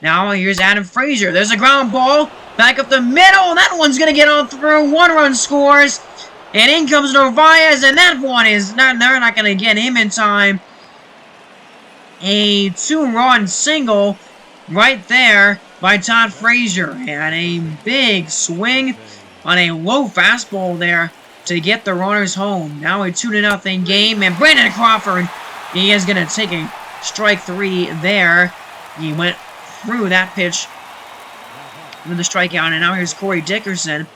Now here's Adam Frazier. There's a ground ball. Back up the middle. That one's going to get on through. 1-run scores. And in comes Narvaez, and that one is not, they're not going to get him in time. A 2-run single right there by Todd Frazier. And a big swing on a low fastball there to get the runners home. Now a 2-0 game, and Brandon Crawford, he is going to take a strike 3 there. He went through that pitch with the strikeout, and now here's Corey Dickerson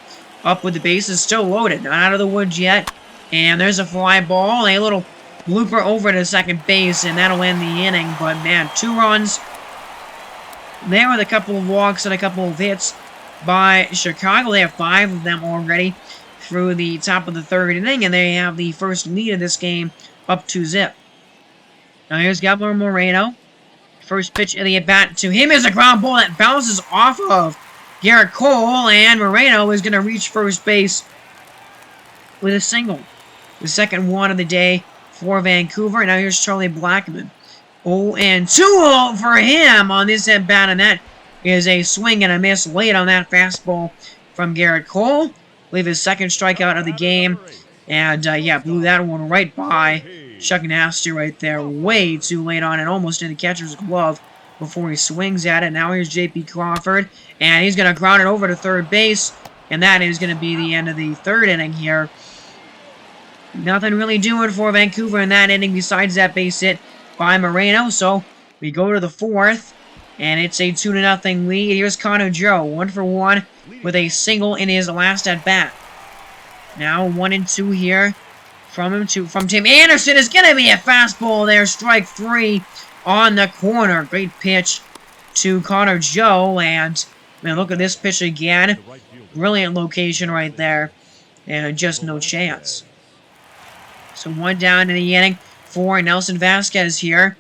up with the bases still loaded, not out of the woods yet. And there's a fly ball, a little blooper over to second base, and that'll end the inning. But man, 2 runs there with a couple of walks and a couple of hits by Chicago. They have 5 of them already through the top of the 3rd inning, and they have the first lead of this game up 2-0. Now here's Gabriel Moreno. First pitch of the at-bat to him is a ground ball that bounces off of Garrett Cole, and Moreno is going to reach first base with a single. The second one of the day for Vancouver. Now here's Charlie Blackmon. 0-2 for him on this at-bat, and that is a swing and a miss late on that fastball from Garrett Cole. I believe his second strikeout of the game. And, yeah, blew that one right by Chuck Nasty right there. Way too late on it, almost in the catcher's glove before he swings at it. Now here's J.P. Crawford, and he's going to ground it over to third base. And that is going to be the end of the 3rd inning here. Nothing really doing for Vancouver in that inning besides that base hit by Moreno. So we go to the 4th, and it's a 2-0 lead. Here's Connor Joe, 1 for 1 with a single in his last at-bat. Now 1-2 here from Tim Anderson. Is going to be a fastball there. Strike 3 on the corner. Great pitch to Connor Joe. And, man, look at this pitch again. Brilliant location right there. And just no chance. So 1 down in the inning for Nelson Vasquez here.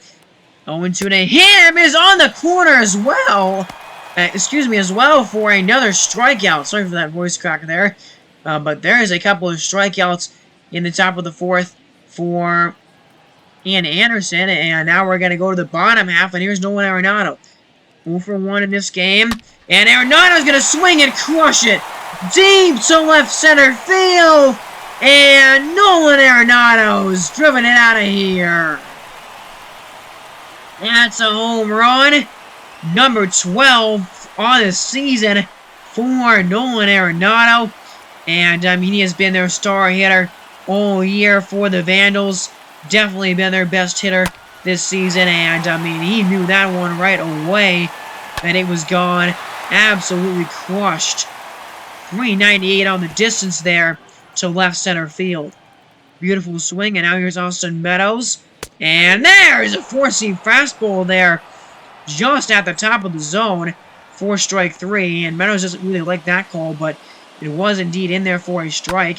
0-2 to him is on the corner as well. As well for another strikeout. Sorry for that voice crack there. But there is a couple of strikeouts in the top of the 4th for Ian Anderson. And now we're going to go to the bottom half. And here's Nolan Arenado. 0 for 1 in this game. And Arenado's going to swing and crush it deep to left center field. And Nolan Arenado's driven it out of here. That's a home run. Number 12 on the season for Nolan Arenado. And, I mean, he has been their star hitter all year for the Vandals. Definitely been their best hitter this season. And, I mean, he knew that one right away. And it was gone. Absolutely crushed. 398 on the distance there to left center field. Beautiful swing. And now here's Austin Meadows. And there's a 4-seam fastball there. Just at the top of the zone for strike 3. And Meadows doesn't really like that call, but it was indeed in there for a strike.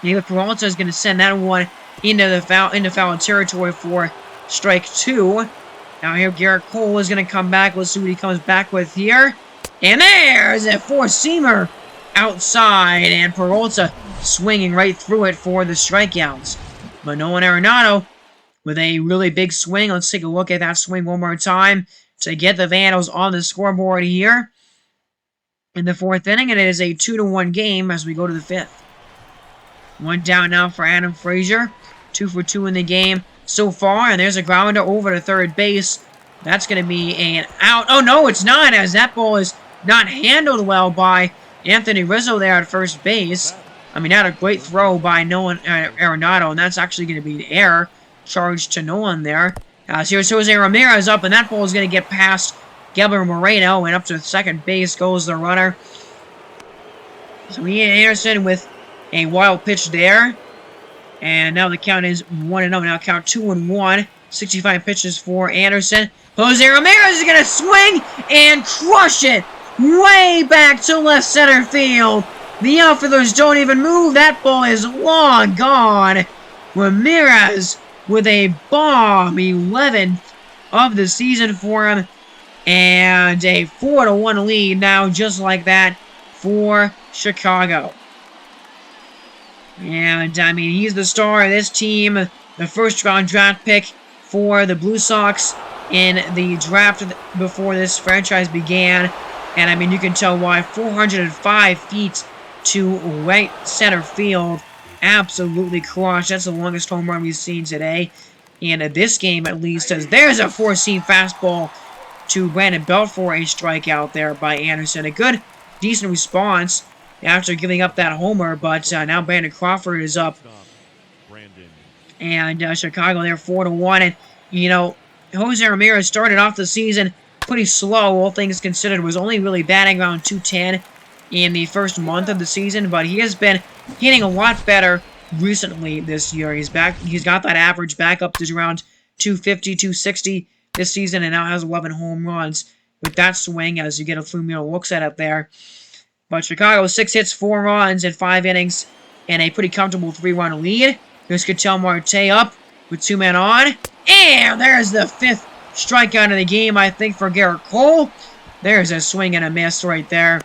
David Peralta is going to send that one into foul territory for strike 2. Now here Garrett Cole is going to come back. Let's see what he comes back with here. And there's a 4-seamer outside, and Peralta swinging right through it for the strikeouts. But Nolan Arenado with a really big swing. Let's take a look at that swing one more time to get the Vandals on the scoreboard here in the 4th inning, and it is a 2-1 game as we go to the 5th. 1 down now for Adam Frazier. 2 for 2 in the game so far, and there's a grounder over to third base. That's going to be an out. Oh, no, it's not, as that ball is not handled well by Anthony Rizzo there at first base. I mean, not a great throw by Nolan Arenado, and that's actually going to be an error charged to Nolan there. So here's Jose Ramirez up, and that ball is going to get past Gabriel Moreno, and up to second base goes the runner. So Ian Anderson with a wild pitch there. And now the count is 1-0. Now count 2-1. 65 pitches for Anderson. Jose Ramirez is going to swing and crush it way back to left center field. The outfielders don't even move. That ball is long gone. Ramirez with a bomb. 11th of the season for him. And a 4-1 lead now, just like that, for Chicago. And, I mean, he's the star of this team. The first-round draft pick for the Blue Sox in the draft before this franchise began. And, I mean, you can tell why. 405 feet to right center field. Absolutely crushed. That's the longest home run we've seen today. And this game, at least, as there's a 4-seam fastball to Brandon Belt for a strikeout there by Anderson. A good, decent response after giving up that homer, but now Brandon Crawford is up. And Chicago there 4-1. And, you know, Jose Ramirez started off the season pretty slow, all things considered. Was only really batting around 210 in the first month of the season, but he has been hitting a lot better recently this year. He's got that average back up to around 250, 260 this season, and now has 11 home runs with that swing as you get a few more looks at it there. But Chicago, 6 hits, 4 runs in 5 innings, and a pretty comfortable 3-run lead. Here's Ketel Marte up with 2 men on. And there's the 5th strikeout of the game, I think, for Garrett Cole. There's a swing and a miss right there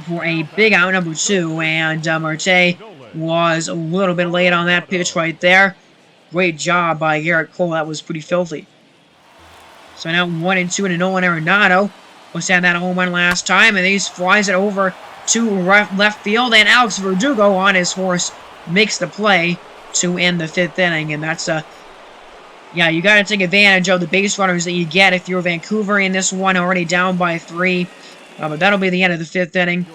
for a big out number 2. And Marte was a little bit late on that pitch right there. Great job by Garrett Cole. That was pretty filthy. So now 1-2 to Nolan Arenado. Was had that home run last time, and he flies it over to left field, and Alex Verdugo on his horse makes the play to end the 5th inning, and that's yeah, you got to take advantage of the base runners that you get if you're Vancouver in this one, already down by 3, but that'll be the end of the 5th inning.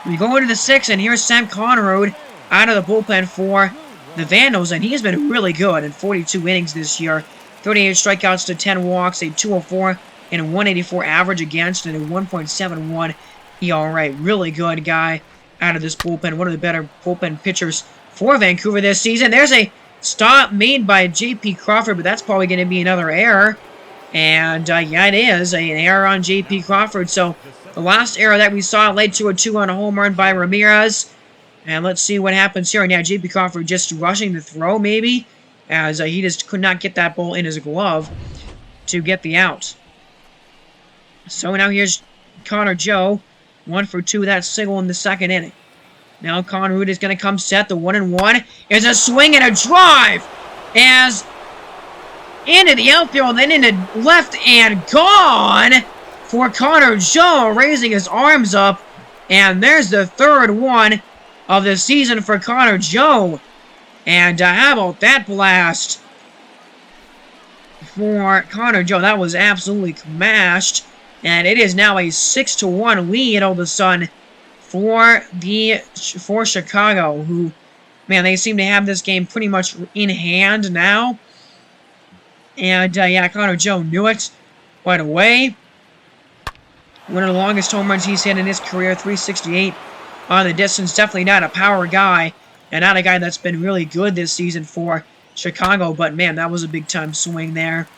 We go into the 6th, and here's Sam Conrad out of the bullpen for the Vandals, and he's been really good in 42 innings this year. 38 strikeouts to 10 walks, a 204 and a 184 average against, and a 1.71 ERA. Really good guy out of this bullpen. One of the better bullpen pitchers for Vancouver this season. There's a stop made by J.P. Crawford, but that's probably going to be another error. And, yeah, it is an error on J.P. Crawford. So, the last error that we saw led to a 2-run home run by Ramirez. And let's see what happens here. Now, J.P. Crawford just rushing the throw, maybe, as he just could not get that ball in his glove to get the out. So now here's Connor Joe, 1 for 2, that single in the 2nd inning. Now Conrad is going to come set. The 1-1 is a swing and a drive as into the outfield, then into left and gone for Connor Joe, raising his arms up. And there's the 3rd one of the season for Connor Joe. And how about that blast for Connor Joe? That was absolutely smashed. And it is now a 6-1 lead all of a sudden for Chicago, who, man, they seem to have this game pretty much in hand now. And, yeah, Connor Joe knew it right away. One of the longest home runs he's hit in his career, 368 on the distance. Definitely not a power guy, and not a guy that's been really good this season for Chicago. But, man, that was a big-time swing there.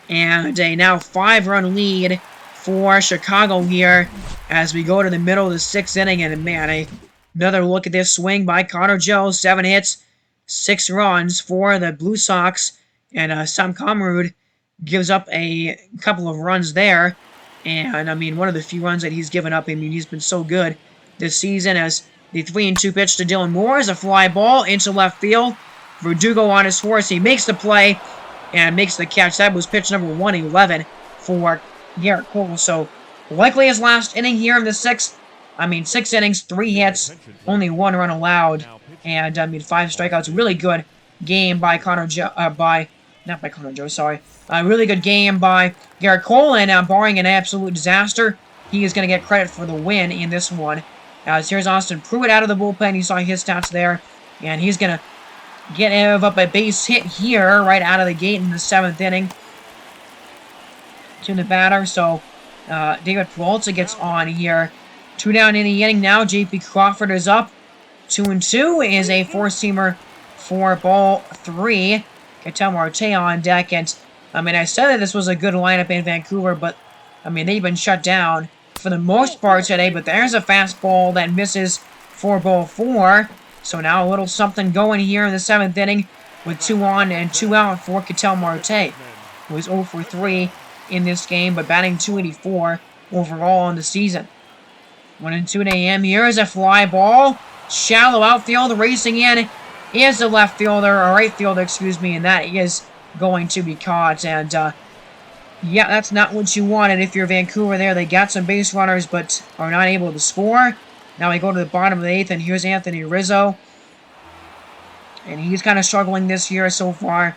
And a now 5-run lead for Chicago here as we go to the middle of the 6th inning. And, man, another look at this swing by Connor Joe. 7 hits, 6 runs for the Blue Sox. And Sam Conrad gives up a couple of runs there. And, I mean, one of the few runs that he's given up. I mean, he's been so good this season as the 3-2 pitch to Dylan Moore is a fly ball into left field. Verdugo on his horse. He makes the play and makes the catch. That was pitch number 111 for Garrett Cole. So, likely his last inning here in the 6th. I mean, 6 innings, 3 hits, only 1 run allowed. And, I mean, 5 strikeouts. Really good game by not by Connor Joe, sorry. A really good game by Garrett Cole, and barring an absolute disaster, he is going to get credit for the win in this one. As here's Austin Pruitt out of the bullpen. You saw his stats there, and he's going to give up a base hit here right out of the gate in the 7th inning to the batter. So David Peralta gets on here. 2 down in the inning now. J.P. Crawford is up. 2-2 is a 4-seamer for ball 3. Ketel Marte on deck. And, I mean, I said that this was a good lineup in Vancouver, but, I mean, they've been shut down for the most part today. But there's a fastball that misses for ball 4. So now a little something going here in the 7th inning with 2 on and 2 out for Ketel Marte, who is 0 for 3 in this game, but batting .284 overall on the season. 1-2 a.m. Here is a fly ball. Shallow outfield racing in is the left fielder, or right fielder, excuse me, and that is going to be caught. And, yeah, that's not what you wanted if you're Vancouver there. They got some base runners, but are not able to score. Now we go to the bottom of the 8th, and here's Anthony Rizzo. And he's kind of struggling this year so far.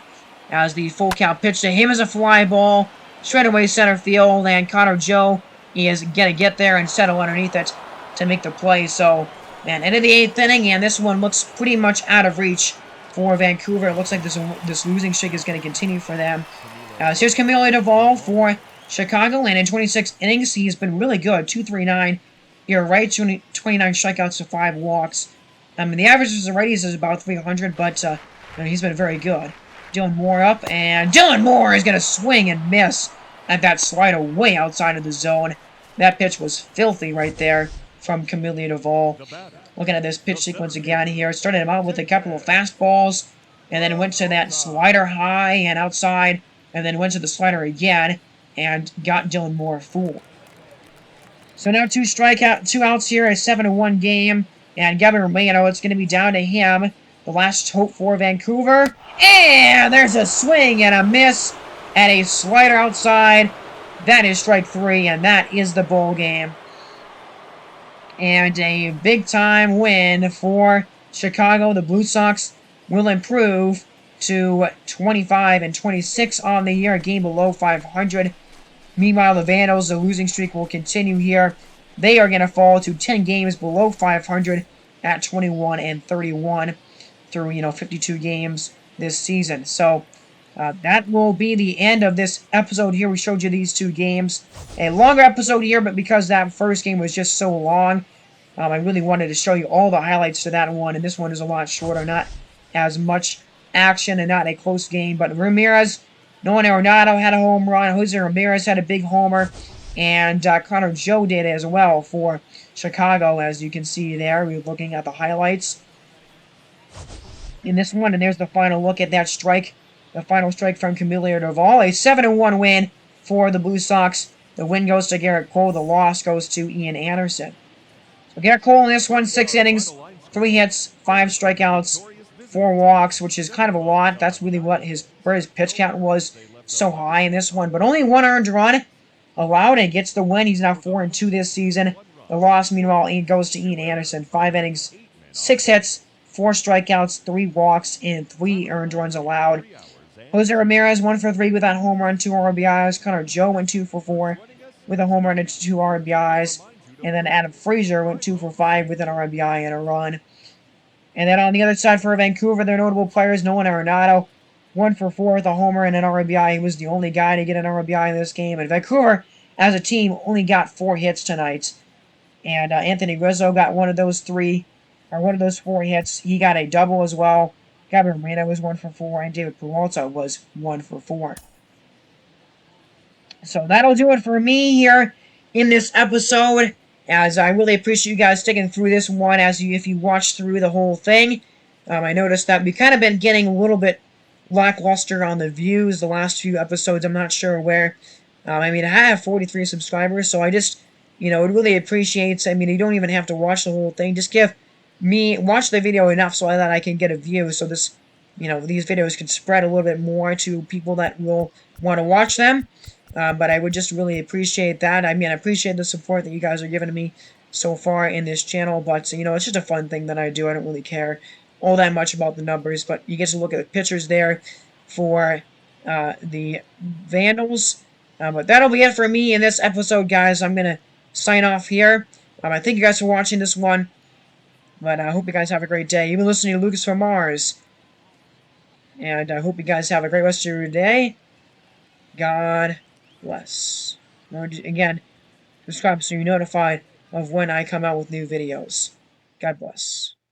as the full count pitch to him is a fly ball. Straight away center field, and Connor Joe is going to get there and settle underneath it to make the play. So, man, end of the 8th inning, and this one looks pretty much out of reach for Vancouver. It looks like this losing streak is going to continue for them. So here's Camilo Duvall for Chicago, and in 26 innings, he's been really good. 2.39. You're right, 29 strikeouts to 5 walks. I mean, the average of the righties is about 300, but he's been very good. Dylan Moore up, and Dylan Moore is going to swing and miss at that slider way outside of the zone. That pitch was filthy right there from Camilo Duvall. Looking at this pitch sequence again here. Started him out with a couple of fastballs, and then went to that slider high and outside, and then went to the slider again, and got Dylan Moore fooled. So now 2 outs here, a 7-1 game, and Gavin Romano, it's going to be down to him. The last hope for Vancouver, and there's a swing and a miss at a slider outside. That is strike 3, and that is the ball game. And a big-time win for Chicago. The Blue Sox will improve to 25-26 on the year, a game below 500. Meanwhile, the Vandals, the losing streak will continue here. They are going to fall to 10 games below 500 at 21-31 through, 52 games this season. So that will be the end of this episode here. We showed you these 2 games. A longer episode here, but because that first game was just so long, I really wanted to show you all the highlights to that one, and this one is a lot shorter, not as much action and not a close game. But Ramirez, Nolan Arenado had a home run. Jose Ramirez had a big homer, and Connor Joe did as well for Chicago, as you can see there. We're looking at the highlights in this one, and there's the final look at that strike. The final strike from Camilo Duvall. A 7-1 win for the Blue Sox. The win goes to Garrett Cole. The loss goes to Ian Anderson. So Garrett Cole in this one, 6 innings, 3 hits, 5 strikeouts, 4 walks, which is kind of a lot. That's really where his pitch count was so high in this one. But only 1 earned run allowed, and gets the win. He's now 4-2 this season. The loss, meanwhile, goes to Ian Anderson. 5 innings, 6 hits, 4 strikeouts, 3 walks, and 3 earned runs allowed. Jose Ramirez 1 for 3 with that home run, 2 RBIs. Connor Joe went 2 for 4 with a home run and 2 RBIs. And then Adam Frazier went 2 for 5 with an RBI and a run. And then on the other side for Vancouver, their notable players, Nolan Arenado, 1 for 4 with a homer and an RBI. He was the only guy to get an RBI in this game. And Vancouver, as a team, only got 4 hits tonight. And Anthony Rizzo got one of those 4 hits. He got a double as well. Gavin Romano was 1 for 4, and David Peralta was 1 for 4. So that'll do it for me here in this episode, as I really appreciate you guys sticking through this one if you watched through the whole thing. I noticed that we've kind of been getting a little bit lackluster on the views the last few episodes. I'm not sure where. I have 43 subscribers, so I just, would really appreciate, you don't even have to watch the whole thing. Just watch the video enough so that I can get a view, so this, these videos can spread a little bit more to people that will want to watch them. But I would just really appreciate that. I appreciate the support that you guys are giving me so far in this channel, but, it's just a fun thing that I do. I don't really care all that much about the numbers, but you get to look at the pictures there for the Vandals. But that'll be it for me in this episode, guys. I'm going to sign off here. I thank you guys for watching this one. But I hope you guys have a great day. You've been listening to Lucas from Mars. And I hope you guys have a great rest of your day. God bless. Again, subscribe so you're notified of when I come out with new videos. God bless.